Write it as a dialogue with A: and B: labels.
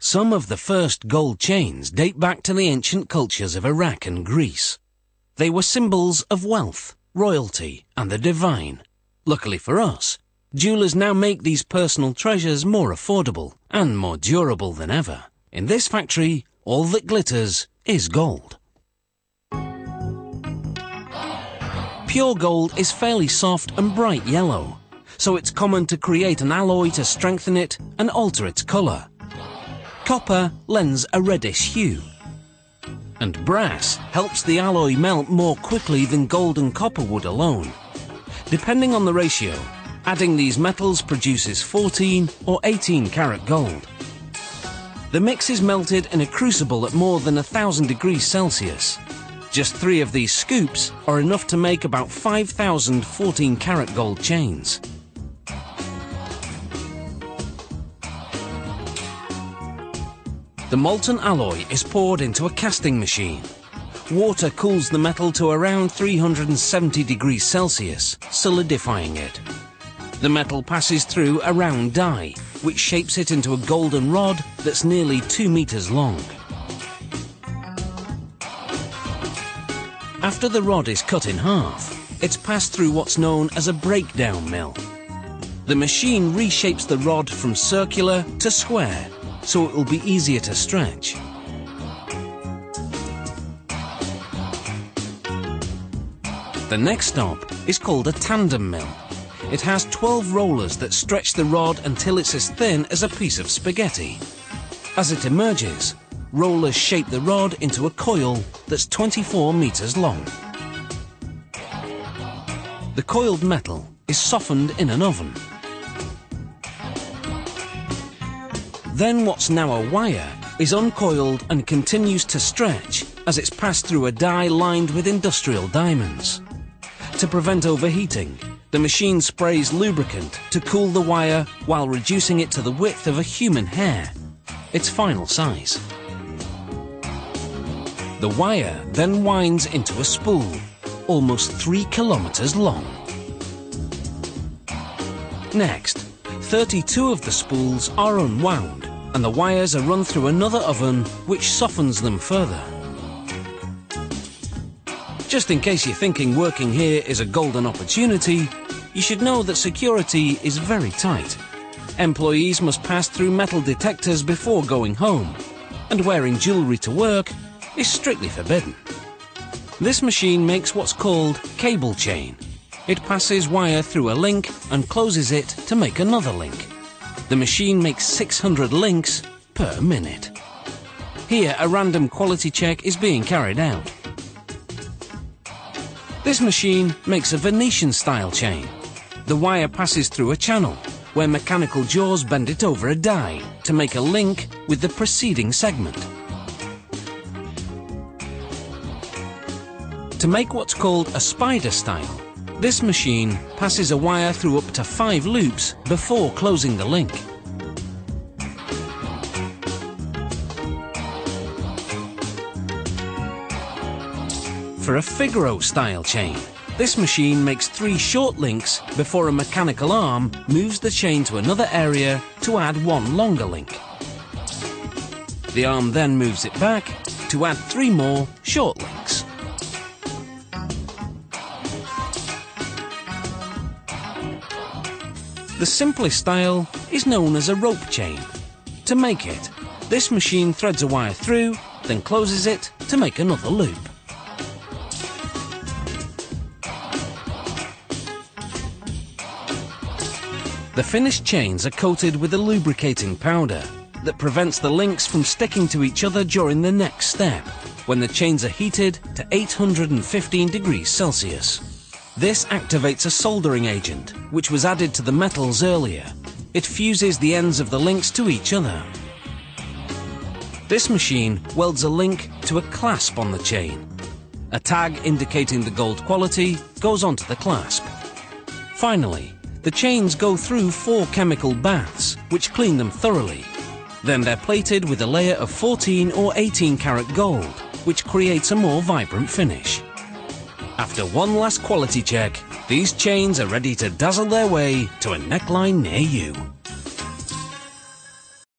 A: Some of the first gold chains date back to the ancient cultures of Iraq and Greece. They were symbols of wealth, royalty, and the divine. Luckily for us, jewelers now make these personal treasures more affordable and more durable than ever. In this factory, all that glitters is gold. Pure gold is fairly soft and bright yellow, so it's common to create an alloy to strengthen it and alter its colour. Copper lends a reddish hue, and brass helps the alloy melt more quickly than gold and copper would alone. Depending on the ratio, adding these metals produces 14 or 18 karat gold. The mix is melted in a crucible at more than 1,000 degrees Celsius. Just 3 of these scoops are enough to make about 5,000 14 karat gold chains. The molten alloy is poured into a casting machine. Water cools the metal to around 370 degrees Celsius, solidifying it. The metal passes through a round die, which shapes it into a golden rod that's nearly 2 meters long. After the rod is cut in half, it's passed through what's known as a breakdown mill. The machine reshapes the rod from circular to square, so it will be easier to stretch. The next stop is called a tandem mill. It has 12 rollers that stretch the rod until it's as thin as a piece of spaghetti. As it emerges, rollers shape the rod into a coil that's 24 meters long. The coiled metal is softened in an oven. Then what's now a wire is uncoiled and continues to stretch as it's passed through a die lined with industrial diamonds. To prevent overheating, the machine sprays lubricant to cool the wire while reducing it to the width of a human hair, its final size. The wire then winds into a spool, almost 3 kilometers long. Next, 32 of the spools are unwound, and the wires are run through another oven which softens them further. Just in case you're thinking working here is a golden opportunity, you should know that security is very tight. Employees must pass through metal detectors before going home, and wearing jewellery to work is strictly forbidden. This machine makes what's called cable chain. It passes wire through a link and closes it to make another link. The machine makes 600 links per minute. Here, a random quality check is being carried out. This machine makes a Venetian-style chain. The wire passes through a channel, where mechanical jaws bend it over a die to make a link with the preceding segment. To make what's called a spider style, this machine passes a wire through up to 5 loops before closing the link. For a Figaro style chain, this machine makes 3 short links before a mechanical arm moves the chain to another area to add 1 longer link. The arm then moves it back to add 3 more short links. The simplest style is known as a rope chain. To make it, this machine threads a wire through, then closes it to make another loop. The finished chains are coated with a lubricating powder that prevents the links from sticking to each other during the next step, when the chains are heated to 815 degrees Celsius. This activates a soldering agent, which was added to the metals earlier. It fuses the ends of the links to each other. This machine welds a link to a clasp on the chain. A tag indicating the gold quality goes onto the clasp. Finally, the chains go through 4 chemical baths, which clean them thoroughly. Then they're plated with a layer of 14 or 18 karat gold, which creates a more vibrant finish. After one last quality check, these chains are ready to dazzle their way to a neckline near you.